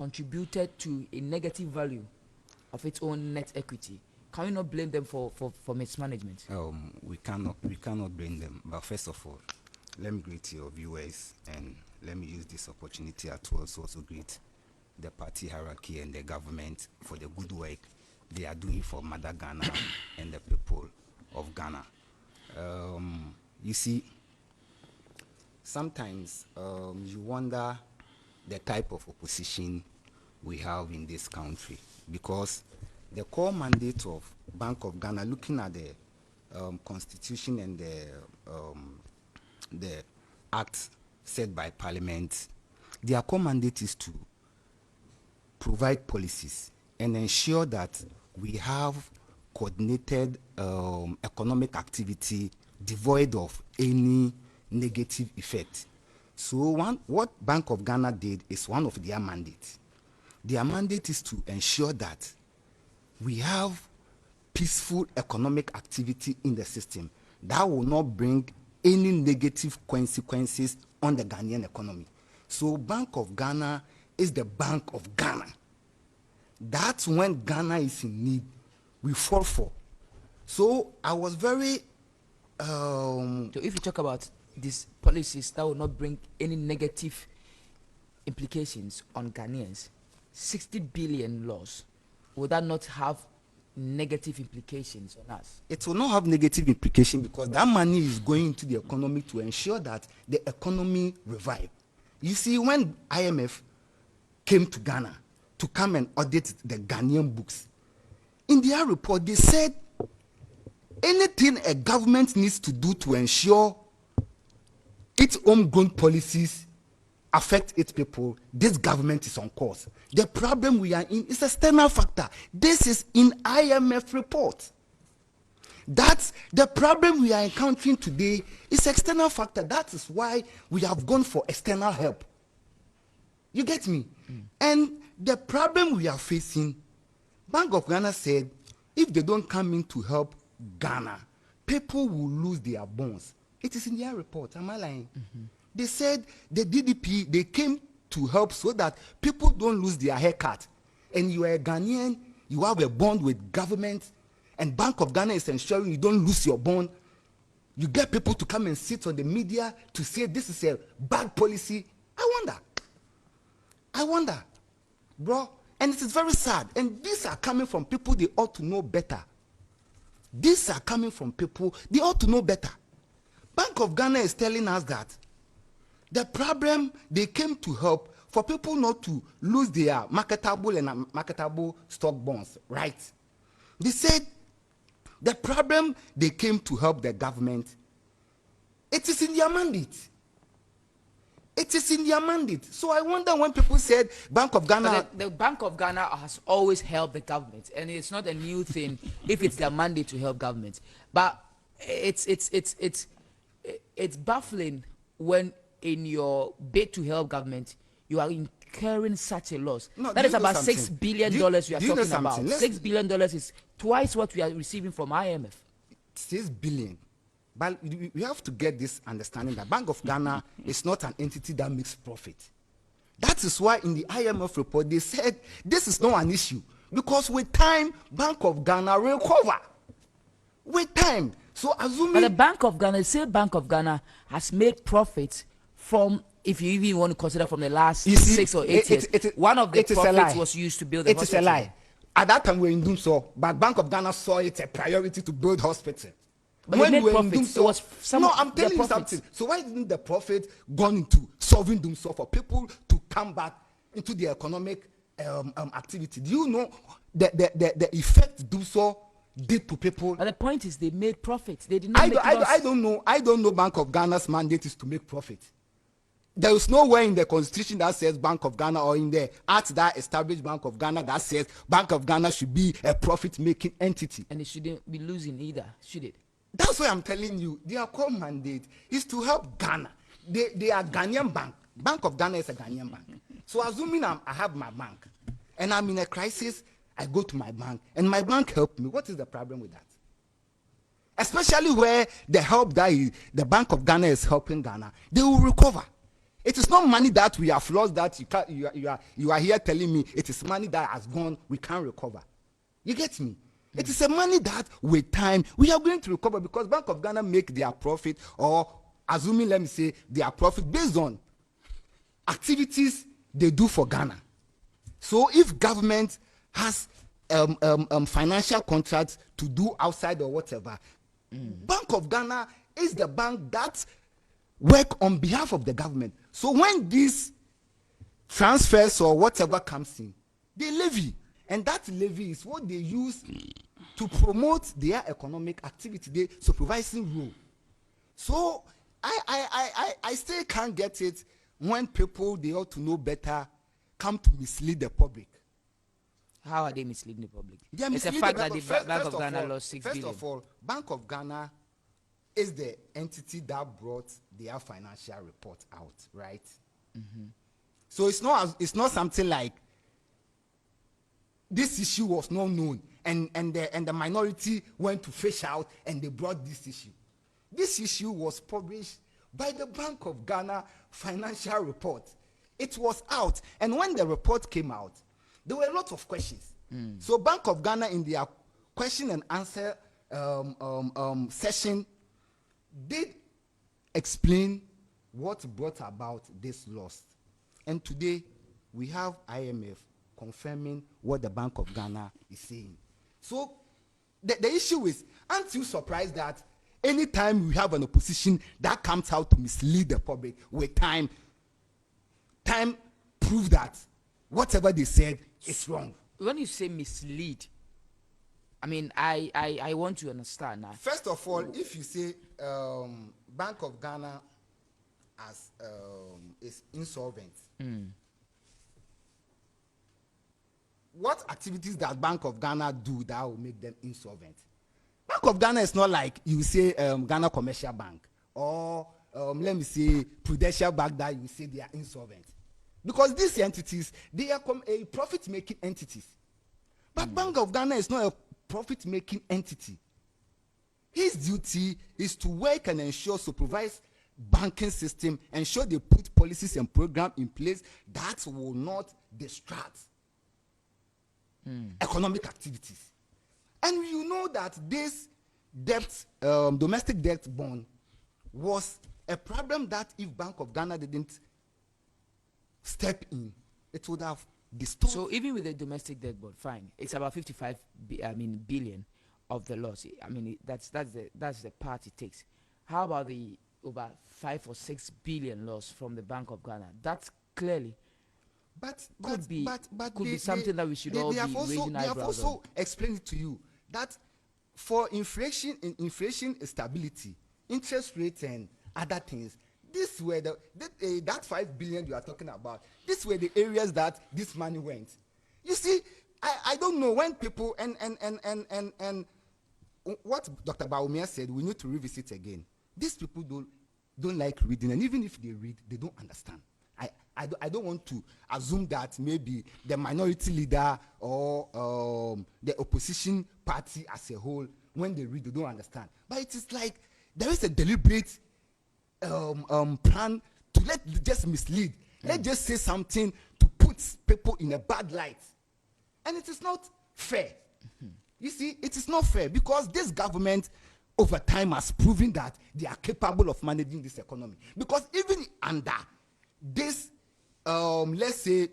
contributed to a negative value of its own net equity, can we not blame them for mismanagement? We cannot blame them. But first of all, let me greet your viewers, and let me use this opportunity to also greet the party hierarchy and the government for the good work they are doing for Mother Ghana and the people of Ghana. You see, sometimes you wonder the type of opposition we have in this country, because the core mandate of Bank of Ghana, looking at the constitution and the act set by Parliament, their core mandate is to provide policies and ensure that we have coordinated economic activity devoid of any negative effect. So what Bank of Ghana did is one of their mandates. Their mandate is to ensure that we have peaceful economic activity in the system that will not bring any negative consequences on the Ghanaian economy. So Bank of Ghana is the Bank of Ghana. That's when Ghana is in need, we fall for. So I was very... So if you talk about these policies that will not bring any negative implications on Ghanaians, 60 billion loss, would that not have negative implications on us? It will not have negative implications because that money is going into the economy to ensure that the economy revive. You see, when IMF came to Ghana to come and audit the Ghanaian books, in their report they said anything a government needs to do to ensure its homegrown policies affect its people, this government is on course. The problem we are in is external factor. This is in IMF report. That's the problem we are encountering today is external factor. That is why we have gone for external help. You get me? And the problem we are facing, Bank of Ghana said, if they don't come in to help Ghana, people will lose their bonds. It is in their report. Am I lying? They said the DDP, they came to help so that people don't lose their haircut. And you are a Ghanaian, you have a bond with government, and Bank of Ghana is ensuring you don't lose your bond. You get people to come and sit on the media to say this is a bad policy. I wonder, bro. And it is very sad. And these are coming from people they ought to know better. These are coming from people they ought to know better. Bank of Ghana is telling us that the problem they came to help for people not to lose their marketable and unmarketable stock bonds, right? They said the problem they came to help the government, it is in their mandate. It is in their mandate. So I wonder when people said Bank of Ghana... The Bank of Ghana has always helped the government, and it's not a new thing if it's their mandate to help government. But it's baffling when in your bid to help government, you are incurring such a loss. No, that is about $6 billion we are talking about. $6 billion is twice what we are receiving from IMF. 6 billion. But we have to get this understanding that Bank of Ghana is not an entity that makes profit. That is why in the IMF report they said this is not an issue, because with time Bank of Ghana will recover. With time. So assuming... But the Bank of Ghana, say Bank of Ghana has made profits from, if you even want to consider from the last 6 or 8 years, one of the profits was used to build a hospital. It is a lie. At that time we were in doing so, but Bank of Ghana saw it a priority to build hospital. But when they made profits, it was some... No, I'm telling you something. So why didn't the profit gone into solving Doomsaw for people to come back into the economic activity? Do you know the effect Doomsaw did to people? But the point is they made profits. They did not make loss. I don't know. I don't know Bank of Ghana's mandate is to make profit. There is nowhere in the constitution that says Bank of Ghana or in the act that established Bank of Ghana that says Bank of Ghana should be a profit-making entity. And it shouldn't be losing either, should it? That's why I'm telling you, their core mandate is to help Ghana. They are Ghanaian bank. Bank of Ghana is a Ghanaian bank. So assuming I have my bank and I'm in a crisis, I go to my bank and my bank helped me. What is the problem with that? Especially where the help that the Bank of Ghana is helping Ghana, they will recover. It is not money that we have lost that you are here telling me it is money that has gone, we can't recover. You get me? It is a money that with time we are going to recover, because Bank of Ghana make their profit, or assuming, let me say, their profit based on activities they do for Ghana. So if government has financial contracts to do outside or whatever, Bank of Ghana is the bank that work on behalf of the government. So when these transfers or whatever comes in, they levy, and that levy is what they use to promote their economic activity, the supervising role. So I still can't get it when people they ought to know better come to mislead the public. How are they misleading the public? They are It's a misleading fact the that the public. Bank of Ghana lost 6 billion. First of all, Bank of Ghana is the entity that brought their financial report out, right? So it's not something like this issue was not known and the minority went to fish out and they brought this issue. This issue was published by the Bank of Ghana financial report. It was out, and when the report came out, there were a lot of questions. So Bank of Ghana, in their question and answer session, did explain what brought about this loss. And today we have IMF confirming what the Bank of Ghana is saying. So the issue is, aren't you surprised that anytime we have an opposition that comes out to mislead the public, with time prove that whatever they said is wrong? When you say mislead, I mean, I want to understand now. First of all, if you say Bank of Ghana as is insolvent, what activities does Bank of Ghana do that will make them insolvent? Bank of Ghana is not like you say Ghana Commercial Bank or let me say Prudential Bank that you say they are insolvent, because these entities, they are a profit-making entities. But Bank of Ghana is not a profit-making entity. His duty is to work and ensure, supervise banking system, ensure they put policies and programs in place that will not distract economic activities. And you know that this debt, domestic debt bond, was a problem that if Bank of Ghana didn't step in, it would have distorted. So even with the domestic debt board, fine, it's about 55 billion of the loss. I mean, that's the part it takes. How about the over 5 or 6 billion loss from the Bank of Ghana? That's clearly could be something that we should all be raising eyebrows on. They have also explained it to you that for inflation stability, interest rates and other things, this were that 5 billion you are talking about. These were the areas that this money went. You see, I don't know when people and what Dr. Bawumia said, we need to revisit again. These people don't like reading, and even if they read, they don't understand. I don't want to assume that maybe the minority leader or the opposition party as a whole, when they read, they don't understand. But it is like there is a deliberate plan to just mislead. Let's just say something to put people in a bad light. And it is not fair. You see, it is not fair, because this government over time has proven that they are capable of managing this economy. Because even under this, let's say,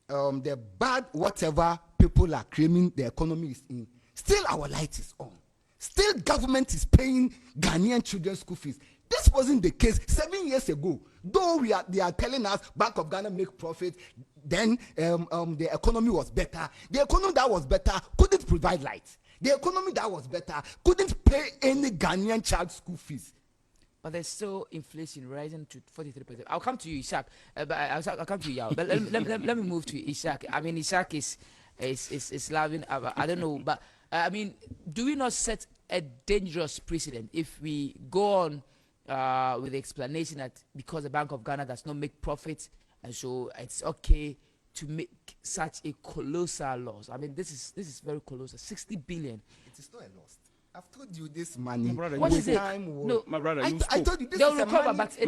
the bad whatever people are claiming the economy is in, still our light is on. Still government is paying Ghanaian children's school fees. This wasn't the case 7 years ago. Though they are telling us Bank of Ghana make profit, then the economy was better. The economy that was better couldn't provide light. The economy that was better couldn't pay any Ghanaian child school fees. But there's still inflation rising to 43%. I'll come to you, Ishak. But I'll come to you, Yao. But let me move to Ishak. I mean, Ishak is loving. I don't know, but I mean, do we not set a dangerous precedent if we go on with the explanation that because the Bank of Ghana does not make profits, and so it's okay to make such a colossal loss? I mean, this is very colossal. 60 billion. It is not a loss. I've told you this money. My brother, What is it? time No, my brother, I you told you this they'll is a recover, money. but it's